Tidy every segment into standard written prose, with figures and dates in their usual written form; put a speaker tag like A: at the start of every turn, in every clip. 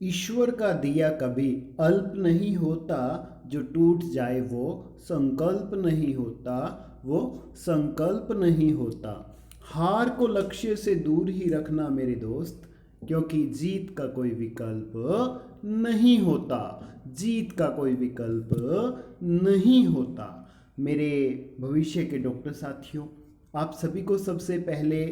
A: ईश्वर का दिया कभी अल्प नहीं होता, जो टूट जाए वो संकल्प नहीं होता, वो संकल्प नहीं होता। हार को लक्ष्य से दूर ही रखना मेरे दोस्त, क्योंकि जीत का कोई विकल्प नहीं होता, जीत का कोई विकल्प नहीं होता। मेरे भविष्य के डॉक्टर साथियों, आप सभी को सबसे पहले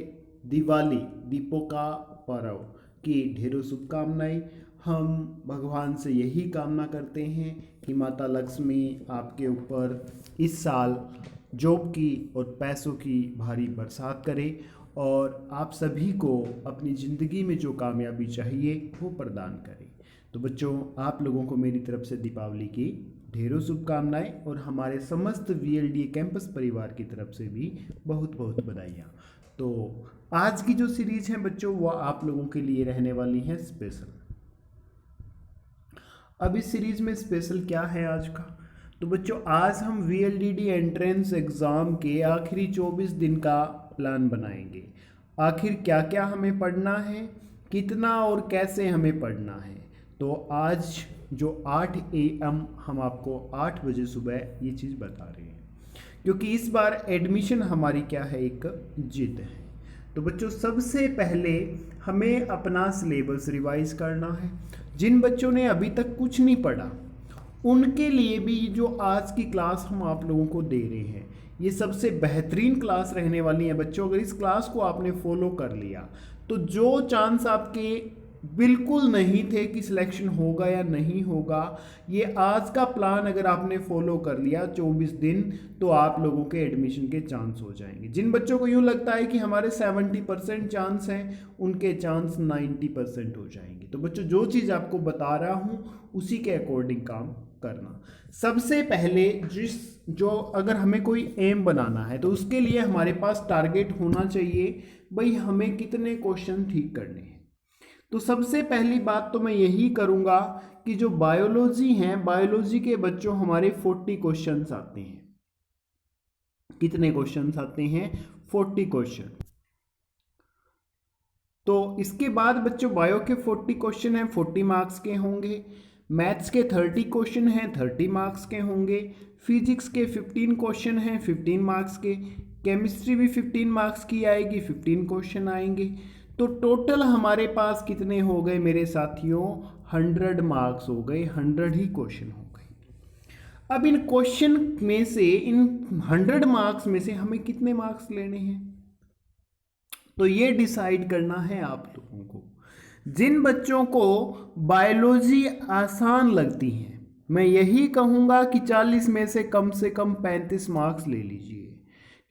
A: दिवाली, दीपों का पर्व की ढेरों शुभकामनाएं। हम भगवान से यही कामना करते हैं कि माता लक्ष्मी आपके ऊपर इस साल जॉब की और पैसों की भारी बरसात करे और आप सभी को अपनी ज़िंदगी में जो कामयाबी चाहिए वो प्रदान करे। तो बच्चों, आप लोगों को मेरी तरफ से दीपावली की ढेरों शुभकामनाएं और हमारे समस्त VLDA कैंपस परिवार की तरफ से भी बहुत बहुत बधाइयाँ। तो आज की जो सीरीज है बच्चों, वो आप लोगों के लिए रहने वाली है स्पेशल। अब इस सीरीज में स्पेशल क्या है आज का? तो बच्चों, आज हम VLDD एंट्रेंस एग्ज़ाम के आखिरी 24 दिन का प्लान बनाएंगे। आखिर क्या क्या हमें पढ़ना है, कितना और कैसे हमें पढ़ना है। तो आज जो 8 AM हम आपको 8 बजे सुबह ये चीज़ बता रहे हैं, क्योंकि इस बार एडमिशन हमारी क्या है, एक जिद है। तो बच्चों, सबसे पहले हमें अपना सिलेबस रिवाइज करना है। जिन बच्चों ने अभी तक कुछ नहीं पढ़ा उनके लिए भी जो आज की क्लास हम आप लोगों को दे रहे हैं, ये सबसे बेहतरीन क्लास रहने वाली है बच्चों। अगर इस क्लास को आपने फॉलो कर लिया तो जो चांस आपके बिल्कुल नहीं थे कि सिलेक्शन होगा या नहीं होगा, ये आज का प्लान अगर आपने फॉलो कर लिया 24 दिन, तो आप लोगों के एडमिशन के चांस हो जाएंगे। जिन बच्चों को यूँ लगता है कि हमारे 70% चांस हैं, उनके चांस 90% हो जाएंगे। तो बच्चों, जो चीज़ आपको बता रहा हूँ उसी के अकॉर्डिंग काम करना। सबसे पहले जो अगर हमें कोई एम बनाना है तो उसके लिए हमारे पास टारगेट होना चाहिए, भाई हमें कितने क्वेश्चन ठीक करने हैं। तो सबसे पहली बात तो मैं यही करूँगा कि जो बायोलॉजी हैं, बायोलॉजी के बच्चों हमारे 40 क्वेश्चंस आते हैं। कितने क्वेश्चंस आते हैं? 40 क्वेश्चन। तो इसके बाद बच्चों बायो के 40 क्वेश्चन हैं, 40 मार्क्स के होंगे। मैथ्स के 30 क्वेश्चन हैं, 30 मार्क्स के होंगे। फिजिक्स के 15 क्वेश्चन हैं, 15 मार्क्स के। केमिस्ट्री भी 15 मार्क्स की आएगी, 15 क्वेश्चन आएंगे। तो टोटल हमारे पास कितने हो गए मेरे साथियों? 100 मार्क्स हो गए, 100 ही क्वेश्चन हो गए। अब इन क्वेश्चन में से, इन 100 मार्क्स में से हमें कितने मार्क्स लेने हैं, तो ये डिसाइड करना है आप लोगों को। जिन बच्चों को बायोलॉजी आसान लगती है, मैं यही कहूँगा कि 40 में से कम 35 मार्क्स ले लीजिए,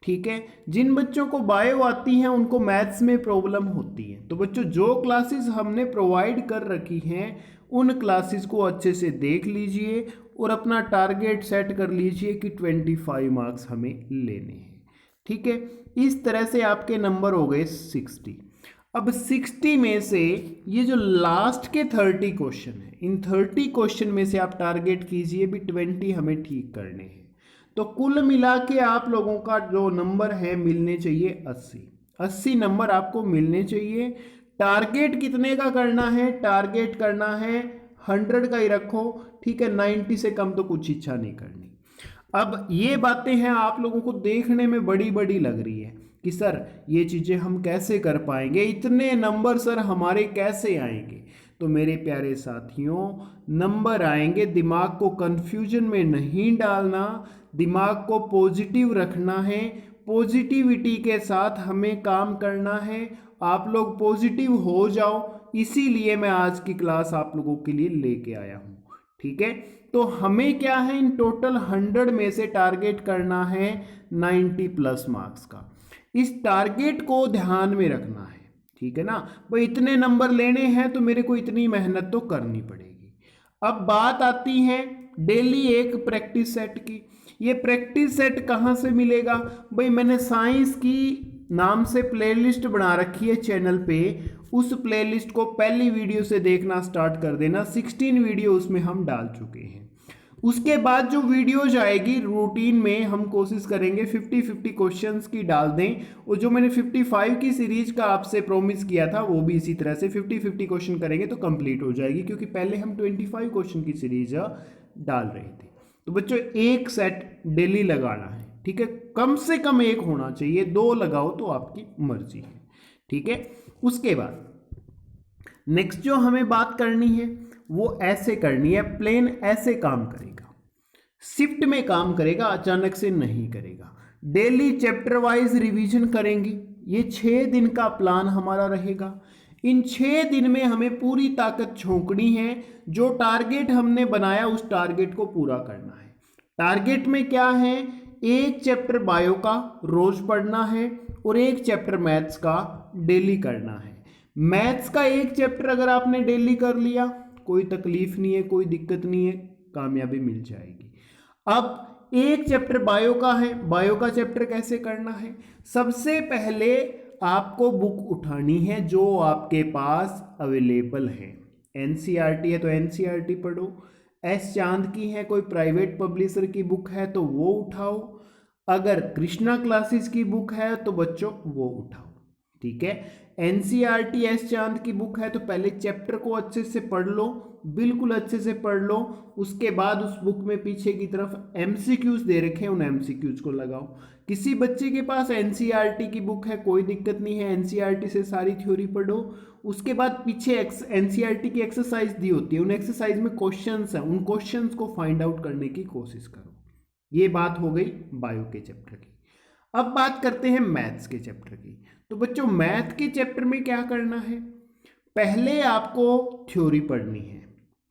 A: ठीक है। जिन बच्चों को बायो आती हैं उनको मैथ्स में प्रॉब्लम होती है, तो बच्चों जो क्लासेस हमने प्रोवाइड कर रखी हैं उन क्लासेस को अच्छे से देख लीजिए और अपना टारगेट सेट कर लीजिए कि 25 मार्क्स हमें लेने हैं, ठीक है। इस तरह से आपके नंबर हो गए 60। अब 60 में से ये जो लास्ट के 30 क्वेश्चन है, इन 30 क्वेश्चन में से आप टारगेट कीजिए भी 20 हमें ठीक करने हैं। तो कुल मिला के आप लोगों का जो नंबर है मिलने चाहिए 80 नंबर आपको मिलने चाहिए। टारगेट कितने का करना है? टारगेट करना है 100 का ही रखो, ठीक है। 90 से कम तो कुछ इच्छा नहीं करनी। अब ये बातें हैं आप लोगों को देखने में बड़ी बड़ी लग रही है कि सर ये चीज़ें हम कैसे कर पाएंगे, इतने नंबर सर हमारे कैसे आएंगे। तो मेरे प्यारे साथियों, नंबर आएंगे, दिमाग को कंफ्यूजन में नहीं डालना, दिमाग को पॉजिटिव रखना है, पॉजिटिविटी के साथ हमें काम करना है। आप लोग पॉजिटिव हो जाओ, इसीलिए मैं आज की क्लास आप लोगों के लिए लेके आया हूँ, ठीक है। तो हमें क्या है, इन टोटल 100 में से टारगेट करना है 90+ मार्क्स का। इस टारगेट को ध्यान में रखना है, ठीक है ना। भाई इतने नंबर लेने हैं तो मेरे को इतनी मेहनत तो करनी पड़ेगी। अब बात आती है डेली एक प्रैक्टिस सेट की। ये प्रैक्टिस सेट कहाँ से मिलेगा? भाई मैंने साइंस की नाम से प्लेलिस्ट बना रखी है चैनल पे, उस प्लेलिस्ट को पहली वीडियो से देखना स्टार्ट कर देना। 16 वीडियो उसमें हम डाल चुके हैं। उसके बाद जो वीडियोज आएगी रूटीन में हम कोशिश करेंगे 50-50 क्वेश्चंस की डाल दें, और जो मैंने 55 की सीरीज का आपसे प्रॉमिस किया था वो भी इसी तरह से 50-50 क्वेश्चन करेंगे तो कंप्लीट हो जाएगी, क्योंकि पहले हम 25 क्वेश्चन की सीरीज डाल रहे थे। तो बच्चों एक सेट डेली लगाना है, ठीक है, कम से कम एक होना चाहिए, 2 लगाओ तो आपकी मर्जी है, ठीक है। उसके बाद नेक्स्ट जो हमें बात करनी है वो ऐसे करनी है, प्लेन ऐसे काम करेगा, शिफ्ट में काम करेगा, अचानक से नहीं करेगा। डेली चैप्टर वाइज रिवीजन करेंगे, ये 6 दिन का प्लान हमारा रहेगा। इन 6 दिन में हमें पूरी ताकत झोंकनी है, जो टारगेट हमने बनाया उस टारगेट को पूरा करना है। टारगेट में क्या है, एक चैप्टर बायो का रोज पढ़ना है और एक चैप्टर मैथ्स का डेली करना है। मैथ्स का एक चैप्टर अगर आपने डेली कर लिया कोई तकलीफ नहीं है, कोई दिक्कत नहीं है, कामयाबी मिल जाएगी। अब एक चैप्टर बायो का है, बायो का चैप्टर कैसे करना है, सबसे पहले आपको बुक उठानी है जो आपके पास अवेलेबल है। एनसीईआरटी है तो एनसीईआरटी पढ़ो, एस चांद की है कोई प्राइवेट पब्लिशर की बुक है तो वो उठाओ, अगर कृष्णा क्लासेस की बुक है तो बच्चों वो उठाओ, ठीक है। एनसीईआरटी एस चांद की बुक है तो पहले चैप्टर को अच्छे से पढ़ लो, बिल्कुल अच्छे से पढ़ लो। उसके बाद उस बुक में पीछे की तरफ एमसीक्यूज दे रखे हैं, उन एमसीक्यूज को लगाओ। किसी बच्चे के पास एनसीईआरटी की बुक है कोई दिक्कत नहीं है, एनसीईआरटी से सारी थ्योरी पढ़ो। उसके बाद पीछे एनसीईआरटी की एक्सरसाइज दी होती है, उन एक्सरसाइज में क्वेश्चंस हैं, उन क्वेश्चंस को फाइंड आउट करने की कोशिश करो। ये बात हो गई बायो के चैप्टर की। अब बात करते हैं मैथ्स के चैप्टर की। तो बच्चों मैथ के चैप्टर में क्या करना है, पहले आपको थ्योरी पढ़नी है,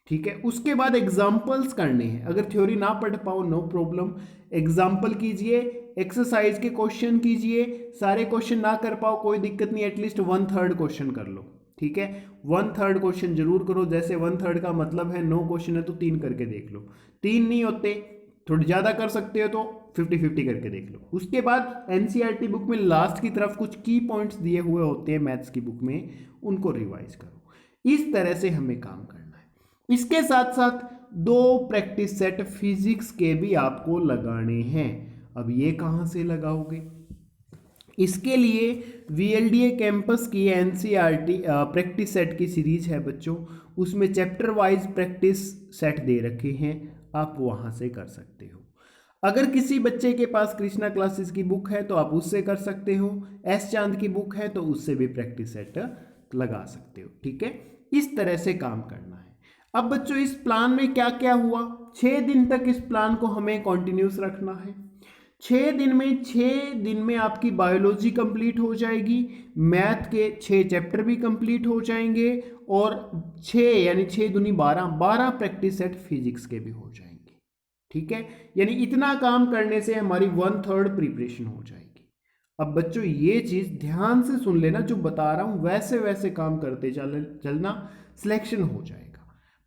A: ठीक है, उसके बाद एग्जाम्पल्स करने हैं। अगर थ्योरी ना पढ़ पाओ नो प्रॉब्लम, एग्जाम्पल कीजिए, एक्सरसाइज के क्वेश्चन कीजिए, सारे क्वेश्चन ना कर पाओ कोई दिक्कत नहीं, एटलीस्ट 1/3 क्वेश्चन कर लो, ठीक है। 1/3 क्वेश्चन जरूर करो, जैसे 1/3 का मतलब है 9 क्वेश्चन है तो 3 करके देख लो, 3 नहीं होते थोड़ी ज़्यादा कर सकते हो तो 50-50 करके देख लो। उसके बाद एनसीईआरटी बुक में लास्ट की तरफ कुछ की पॉइंट्स दिए हुए होते हैं मैथ्स की बुक में, उनको रिवाइज करो। इस तरह से हमें काम करना है। इसके साथ साथ 2 प्रैक्टिस सेट फिजिक्स के भी आपको लगाने हैं। अब ये कहाँ से लगाओगे, इसके लिए वीएलडीए कैंपस की एनसीईआरटी प्रैक्टिस सेट की सीरीज है बच्चों, उसमें चैप्टर वाइज प्रैक्टिस सेट दे रखे हैं, आप वहाँ से कर सकते हो। अगर किसी बच्चे के पास कृष्णा क्लासेस की बुक है तो आप उससे कर सकते हो, एस चांद की बुक है तो उससे भी प्रैक्टिस सेट लगा सकते हो, ठीक है। इस तरह से काम करना है। अब बच्चों इस प्लान में क्या क्या हुआ, 6 दिन तक इस प्लान को हमें कंटिन्यूस रखना है। 6 दिन में आपकी बायोलॉजी कंप्लीट हो जाएगी, मैथ के 6 चैप्टर भी कंप्लीट हो जाएंगे, और 6 यानी 6 दूनी 12 प्रैक्टिस सेट फिजिक्स के भी हो जाएंगे, ठीक है। यानी इतना काम करने से हमारी 1/3 प्रिपरेशन हो जाएगी। अब बच्चों ये चीज़ ध्यान से सुन लेना, जो बता रहा हूँ वैसे वैसे काम करते चलना, सिलेक्शन हो जाएगा।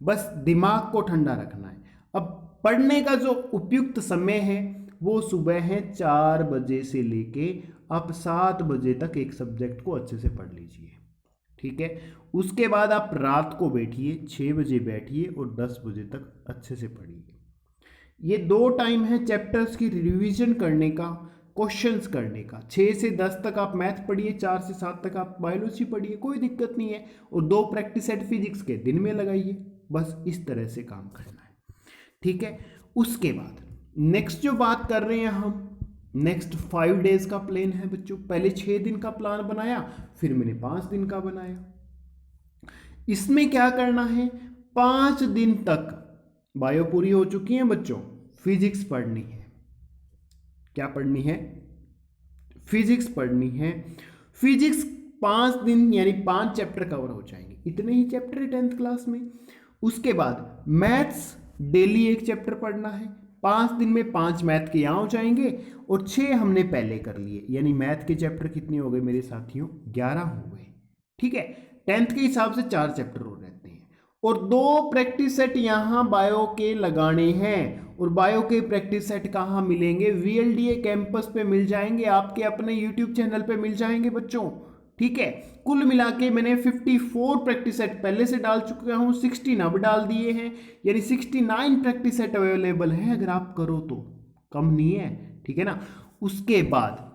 A: बस दिमाग को ठंडा रखना है। अब पढ़ने का जो उपयुक्त समय है वो सुबह है 4 बजे से लेके आप 7 बजे तक एक सब्जेक्ट को अच्छे से पढ़ लीजिए, ठीक है। उसके बाद आप रात को बैठिए, 6 बजे बैठिए और 10 बजे तक अच्छे से पढ़िए। ये 2 टाइम है चैप्टर्स की रिवीजन करने का, क्वेश्चंस करने का। 6 से 10 तक आप मैथ पढ़िए, 4 से 7 तक आप बायोलॉजी पढ़िए, कोई दिक्कत नहीं है, और 2 प्रैक्टिस सेट फिजिक्स के दिन में लगाइए। बस इस तरह से काम करना है, ठीक है। उसके बाद नेक्स्ट जो बात कर रहे हैं हम, नेक्स्ट 5 डेज का प्लान है बच्चों। पहले 6 दिन का प्लान बनाया, फिर मैंने 5 दिन का बनाया। इसमें क्या करना है, 5 दिन तक बायो पूरी हो चुकी है बच्चों, फिजिक्स पढ़नी है। क्या पढ़नी है, फिजिक्स पढ़नी है। फिजिक्स 5 दिन यानी 5 चैप्टर कवर हो जाएंगे, इतने ही चैप्टर है 10th क्लास में। उसके बाद मैथ्स डेली एक चैप्टर पढ़ना है, 5 दिन में 5 मैथ के यहाँ हो जाएंगे, और 6 हमने पहले कर लिए, यानी मैथ के चैप्टर कितने हो गए मेरे साथियों, 11 हो गए, ठीक है। 10th के हिसाब से 4 चैप्टर हो रहते हैं, और 2 प्रैक्टिस सेट यहाँ बायो के लगाने हैं। और बायो के प्रैक्टिस सेट कहाँ मिलेंगे, वीएलडीए कैंपस पे मिल जाएंगे, आपके अपने यूट्यूब चैनल पे मिल जाएंगे बच्चों, ठीक है। कुल मिला के मैंने 54 प्रैक्टिस सेट पहले से डाल चुका हूँ, 16 अब डाल दिए हैं, यानी 69 प्रैक्टिस सेट अवेलेबल है अगर आप करो तो, कम नहीं है, ठीक है ना। उसके बाद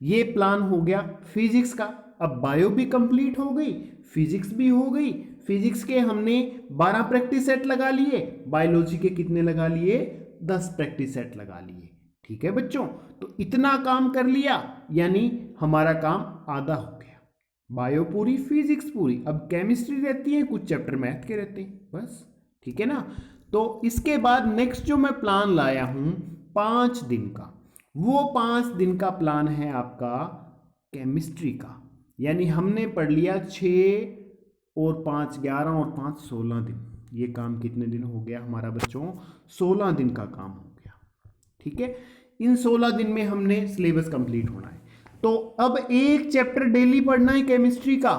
A: ये प्लान हो गया फिजिक्स का। अब बायो भी कंप्लीट हो गई, फिजिक्स भी हो गई। फिजिक्स के हमने 12 प्रैक्टिस सेट लगा लिए, बायोलॉजी के कितने लगा लिए, 10 प्रैक्टिस सेट लगा लिए, ठीक है बच्चों। तो इतना काम कर लिया, यानी हमारा काम आधा हो गया। बायो पूरी, फिजिक्स पूरी। अब केमिस्ट्री रहती है, कुछ चैप्टर मैथ के रहते हैं, बस, ठीक है ना। तो इसके बाद नेक्स्ट जो मैं प्लान लाया हूं 5 दिन का, वो 5 दिन का प्लान है आपका केमिस्ट्री का। यानी हमने पढ़ लिया 6 और 5 11 और 5 16 दिन। ये काम कितने दिन हो गया हमारा बच्चों, 16 दिन का काम हो गया, ठीक है। इन 16 दिन में हमने सिलेबस कंप्लीट होना है। तो अब एक चैप्टर डेली पढ़ना है केमिस्ट्री का,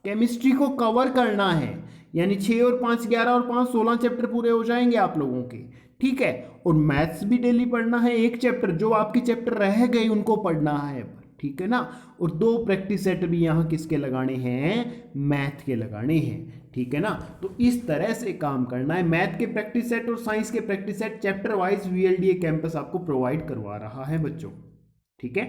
A: केमिस्ट्री को कवर करना है, यानी 6 और 5 11 और 5 16 चैप्टर पूरे हो जाएंगे आप लोगों के, ठीक है। और मैथ्स भी डेली पढ़ना है, एक चैप्टर, जो आपके चैप्टर रह गए उनको पढ़ना है, ठीक है ना। और 2 प्रैक्टिस सेट भी यहाँ किसके लगाने हैं, मैथ के लगाने हैं, ठीक है ना। तो इस तरह से काम करना है। मैथ के प्रैक्टिस सेट और साइंस के practice set chapter wise VLDA campus आपको प्रोवाइड करवा रहा है बच्चों, ठीक है।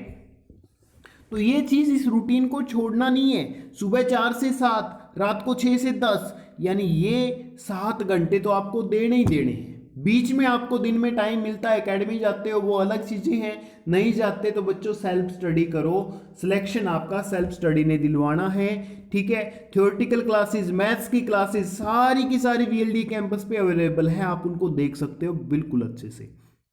A: तो ये चीज, इस रूटीन को छोड़ना नहीं है। सुबह 4 से 7, रात को 6 से 10, यानी ये 7 घंटे तो आपको देने ही देने हैं। बीच में आपको दिन में टाइम मिलता है, एकेडमी जाते हो, वो अलग चीजें हैं, नहीं जाते तो बच्चों सेल्फ स्टडी करो। सिलेक्शन आपका सेल्फ स्टडी ने दिलवाना है, ठीक है। थ्योरेटिकल क्लासेस, मैथ्स की क्लासेस सारी की सारी VLDA कैंपस पे अवेलेबल है, आप उनको देख सकते हो बिल्कुल अच्छे से,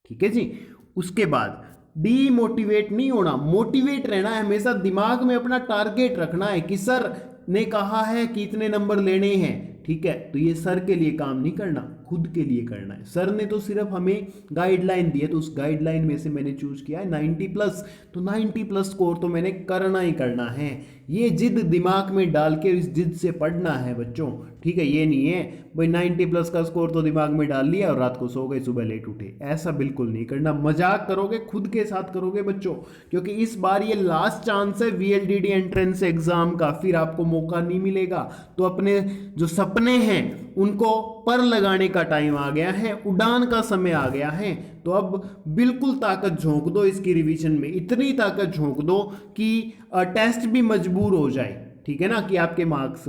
A: ठीक है जी। उसके बाद डीमोटिवेट नहीं होना, मोटिवेट रहना है हमेशा। दिमाग में अपना टारगेट रखना है कि सर ने कहा है कि इतने नंबर लेने हैं, ठीक है। तो ये सर के लिए काम नहीं करना, खुद के लिए करना है। सर ने तो सिर्फ हमें गाइडलाइन दी है, तो उस गाइडलाइन में से मैंने चूज किया है 90+, तो 90+ स्कोर तो मैंने करना ही करना है। ये जिद दिमाग में डाल के इस जिद से पढ़ना है बच्चों, ठीक है। ये नहीं है भाई 90+ का स्कोर तो दिमाग में डाल लिया और रात को सो गए, सुबह लेट उठे, ऐसा बिल्कुल नहीं करना। मजाक करोगे खुद के साथ करोगे बच्चों, क्योंकि इस बार ये लास्ट चांस है VLDD एंट्रेंस एग्जाम का, फिर आपको मौका नहीं मिलेगा। तो अपने जो सपने हैं उनको पर लगाने का टाइम आ गया है, उड़ान का समय आ गया है। तो अब बिल्कुल ताकत झोंक दो इसकी रिवीजन में, इतनी ताकत झोंक दो कि टेस्ट भी मजबूर हो जाए, ठीक है ना, कि आपके मार्क्स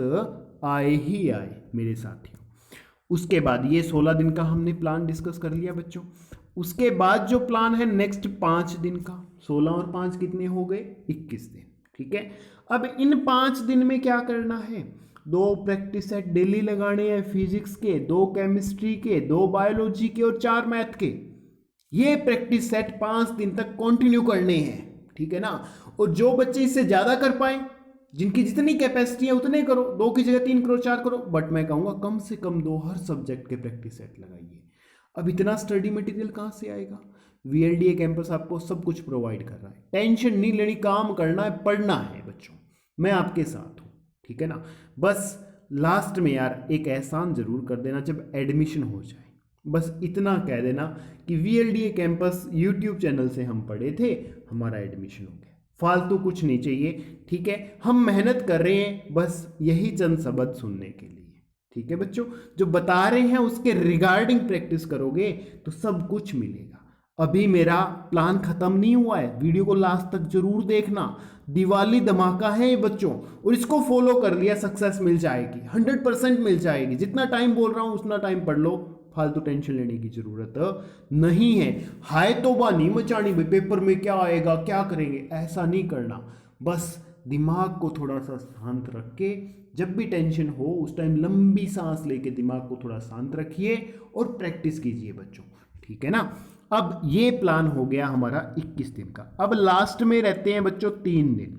A: आए ही आए मेरे साथियों। उसके बाद ये 16 दिन का हमने प्लान डिस्कस कर लिया बच्चों। उसके बाद जो प्लान है नेक्स्ट 5 दिन का, 16 और 5 कितने हो गए, 21 दिन, ठीक है। अब इन 5 दिन में क्या करना है, 2 प्रैक्टिस सेट डेली लगाने हैं फिजिक्स के, 2 केमिस्ट्री के, 2 बायोलॉजी के और 4 मैथ के। ये प्रैक्टिस सेट 5 दिन तक कंटिन्यू करने हैं, ठीक है ना। और जो बच्चे इससे ज्यादा कर पाए, जिनकी जितनी कैपेसिटी है उतने करो, 2 की जगह 3 करो, 4 करो, बट मैं कहूंगा कम से कम 2 हर सब्जेक्ट के प्रैक्टिस सेट लगाइए। अब इतना स्टडी मटेरियल कहाँ से आएगा, VLDA कैंपस आपको सब कुछ प्रोवाइड कर रहा है। टेंशन नहीं लेनी, काम करना है, पढ़ना है बच्चों, मैं आपके साथ हूँ, ठीक है ना। बस लास्ट में यार एक एहसान जरूर कर देना, जब एडमिशन हो जाए बस इतना कह देना कि VLDA कैंपस यूट्यूब चैनल से हम पढ़े थे, हमारा एडमिशन हो गया। फालतू कुछ नहीं चाहिए, ठीक है। हम मेहनत कर रहे हैं बस यही चंद शब्द सुनने के लिए, ठीक है बच्चों। जो बता रहे हैं उसके रिगार्डिंग प्रैक्टिस करोगे तो सब कुछ मिलेगा। अभी मेरा प्लान खत्म नहीं हुआ है, वीडियो को लास्ट तक जरूर देखना। दिवाली धमाका है ये बच्चों, और इसको फॉलो कर लिया सक्सेस मिल जाएगी, 100% मिल जाएगी। जितना टाइम बोल रहा हूं उतना टाइम पढ़ लो, फालतू टेंशन लेने की जरूरत नहीं है। हाय तौबा नहीं मचानी भाई, पेपर में क्या आएगा क्या करेंगे, ऐसा नहीं करना। बस दिमाग को थोड़ा सा शांत रख के, जब भी टेंशन हो उस टाइम लंबी सांस लेके दिमाग को थोड़ा शांत रखिए और प्रैक्टिस कीजिए बच्चों, ठीक है ना। अब ये प्लान हो गया हमारा 21 दिन का। अब लास्ट में रहते हैं बच्चों 3 दिन।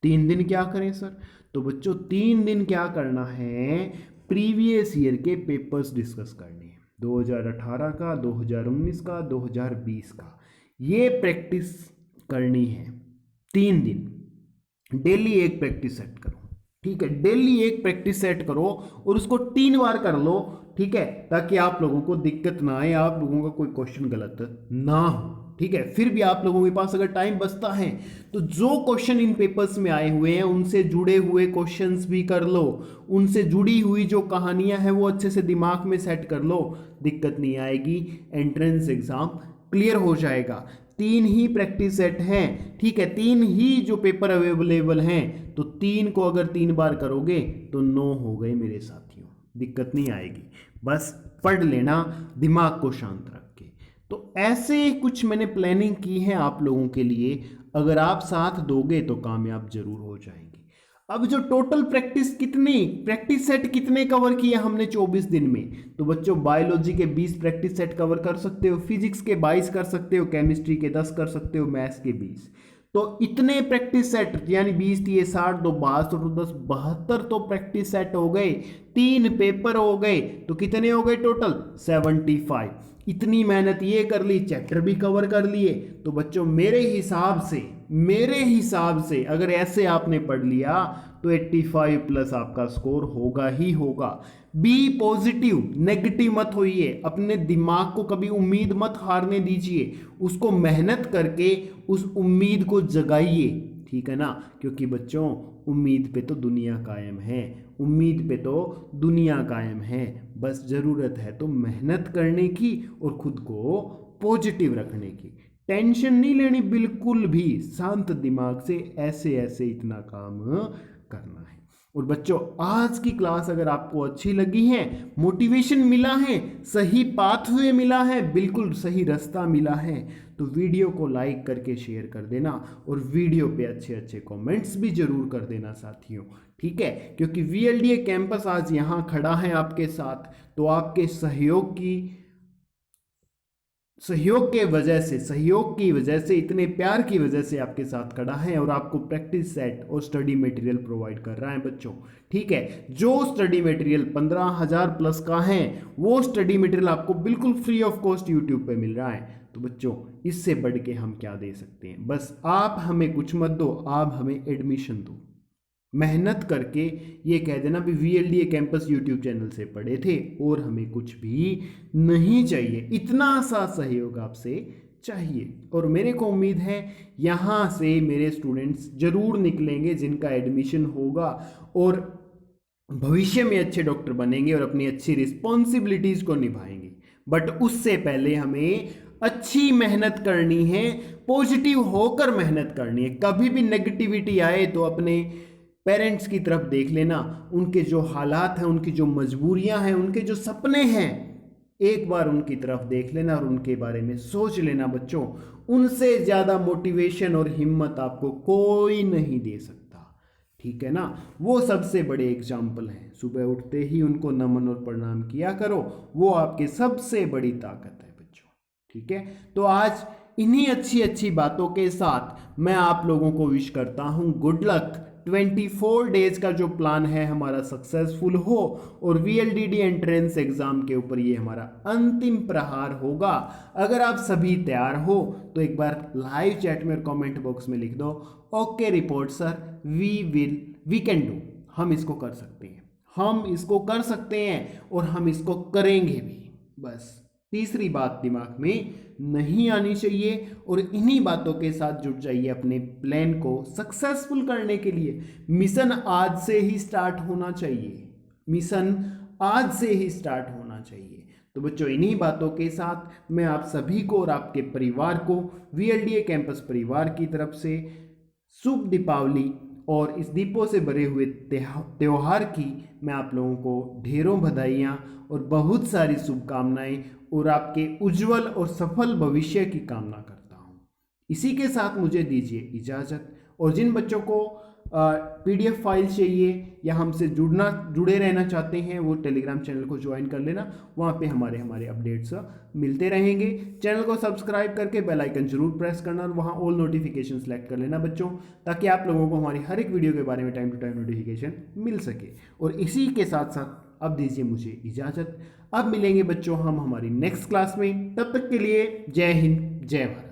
A: 3 दिन क्या करें सर, तो बच्चों 3 दिन क्या करना है, प्रीवियस ईयर के पेपर्स डिस्कस करने हैं, 2018 का, 2019 का, 2020 का। ये प्रैक्टिस करनी है 3 दिन। डेली एक प्रैक्टिस सेट करो, ठीक है। डेली एक प्रैक्टिस सेट करो और उसको 3 बार कर लो, ठीक है, ताकि आप लोगों को दिक्कत ना आए, आप लोगों का कोई क्वेश्चन गलत ना हो, ठीक है। फिर भी आप लोगों के पास अगर टाइम बचता है तो जो क्वेश्चन इन पेपर्स में आए हुए हैं उनसे जुड़े हुए क्वेश्चंस भी कर लो, उनसे जुड़ी हुई जो कहानियां हैं वो अच्छे से दिमाग में सेट कर लो, दिक्कत नहीं आएगी, एंट्रेंस एग्जाम क्लियर हो जाएगा। 3 ही प्रैक्टिस सेट हैं, ठीक है, 3 ही जो पेपर अवेलेबल हैं, तो 3 को अगर 3 बार करोगे तो 9 हो गए मेरे साथियों, दिक्कत नहीं आएगी। बस पढ़ लेना दिमाग को शांत रख के। तो ऐसे कुछ मैंने प्लानिंग की है आप लोगों के लिए, अगर आप साथ दोगे तो कामयाब जरूर हो जाएंगे। अब जो टोटल प्रैक्टिस सेट कितने कवर किए हमने 24 दिन में, तो बच्चों बायोलॉजी के 20 प्रैक्टिस सेट कवर कर सकते हो, फिजिक्स के 22 कर सकते हो, केमिस्ट्री के 10 कर सकते हो, मैथ्स के 20। तो इतने प्रैक्टिस सेट यानी 20 दिए 60 2 62 तो 10 72 तो प्रैक्टिस सेट हो गए, 3 पेपर हो गए, तो कितने हो गए टोटल 75। इतनी मेहनत ये कर ली, चैप्टर भी कवर कर लिए, तो बच्चों मेरे हिसाब से अगर ऐसे आपने पढ़ लिया तो 85 प्लस आपका स्कोर होगा ही होगा। बी पॉजिटिव, नेगेटिव मत होइए, अपने दिमाग को कभी उम्मीद मत हारने दीजिए, उसको मेहनत करके उस उम्मीद को जगाइए, ठीक है ना, क्योंकि बच्चों उम्मीद पे तो दुनिया कायम है, उम्मीद पे तो दुनिया कायम है। बस ज़रूरत है तो मेहनत करने की और खुद को पॉजिटिव रखने की, टेंशन नहीं लेनी बिल्कुल भी, शांत दिमाग से ऐसे ऐसे इतना काम करना है। और बच्चों आज की क्लास अगर आपको अच्छी लगी है, मोटिवेशन मिला है, सही पाथवे मिला है, बिल्कुल सही रास्ता मिला है, तो वीडियो को लाइक करके शेयर कर देना और वीडियो पे अच्छे अच्छे कमेंट्स भी जरूर कर देना साथियों, ठीक है, क्योंकि VLDA कैंपस आज यहाँ खड़ा है आपके साथ, तो आपके सहयोग की वजह से इतने प्यार की वजह से आपके साथ खड़ा है और आपको प्रैक्टिस सेट और स्टडी मटेरियल प्रोवाइड कर रहा है बच्चों, ठीक है। जो स्टडी मटेरियल 15,000 प्लस का है वो स्टडी मटेरियल आपको बिल्कुल फ्री ऑफ कॉस्ट यूट्यूब पे मिल रहा है। तो बच्चों इससे बढ़ के हम क्या दे सकते हैं, बस आप हमें कुछ मत दो, आप हमें एडमिशन दो, मेहनत करके ये कह देना भी VLDA कैंपस यूट्यूब चैनल से पढ़े थे और हमें कुछ भी नहीं चाहिए, इतना सा सहयोग आपसे चाहिए। और मेरे को उम्मीद है यहाँ से मेरे स्टूडेंट्स जरूर निकलेंगे जिनका एडमिशन होगा और भविष्य में अच्छे डॉक्टर बनेंगे और अपनी अच्छी रिस्पॉन्सिबिलिटीज़ को निभाएंगे। बट उससे पहले हमें अच्छी मेहनत करनी है, पॉजिटिव होकर मेहनत करनी है। कभी भी नेगेटिविटी आए तो अपने पेरेंट्स की तरफ देख लेना, उनके जो हालात हैं, उनकी जो मजबूरियां हैं, उनके जो सपने हैं, एक बार उनकी तरफ देख लेना और उनके बारे में सोच लेना बच्चों। उनसे ज़्यादा मोटिवेशन और हिम्मत आपको कोई नहीं दे सकता, ठीक है ना। वो सबसे बड़े एग्जाम्पल हैं, सुबह उठते ही उनको नमन और प्रणाम किया करो, वो आपके सबसे बड़ी ताकत है बच्चों, ठीक है। तो आज इन्हीं अच्छी अच्छी बातों के साथ मैं आप लोगों को विश करता हूँ गुड लक। 24 डेज का जो प्लान है हमारा सक्सेसफुल हो और VLDD एंट्रेंस एग्जाम के ऊपर ये हमारा अंतिम प्रहार होगा। अगर आप सभी तैयार हो तो एक बार लाइव चैट में और कमेंट बॉक्स में लिख दो okay report sir, we can do, हम इसको कर सकते हैं, हम इसको कर सकते हैं और हम इसको करेंगे भी। बस तीसरी बात दिमाग में नहीं आनी चाहिए और इन्हीं बातों के साथ जुट जाइए अपने प्लान को सक्सेसफुल करने के लिए। मिशन आज से ही स्टार्ट होना चाहिए, मिशन आज से ही स्टार्ट होना चाहिए। तो बच्चों इन्हीं बातों के साथ मैं आप सभी को और आपके परिवार को VLDA कैंपस परिवार की तरफ से शुभ दीपावली और इस दीपों से भरे हुए त्योहार की मैं आप लोगों को ढेरों बधाइयाँ और बहुत सारी शुभकामनाएं और आपके उज्जवल और सफल भविष्य की कामना करता हूँ। इसी के साथ मुझे दीजिए इजाज़त, और जिन बच्चों को PDF फाइल चाहिए या हमसे जुड़े रहना चाहते हैं वो टेलीग्राम चैनल को ज्वाइन कर लेना, वहाँ पे हमारे अपडेट्स मिलते रहेंगे। चैनल को सब्सक्राइब करके बेल आइकन जरूर प्रेस करना और वहाँ ऑल नोटिफिकेशन सेलेक्ट कर लेना बच्चों, ताकि आप लोगों को हमारी हर एक वीडियो के बारे में टाइम टू टाइम नोटिफिकेशन मिल सके। और इसी के साथ साथ अब दीजिए मुझे इजाज़त, अब मिलेंगे बच्चों हम हमारी नेक्स्ट क्लास में, तब तक के लिए जय हिंद जय भारत।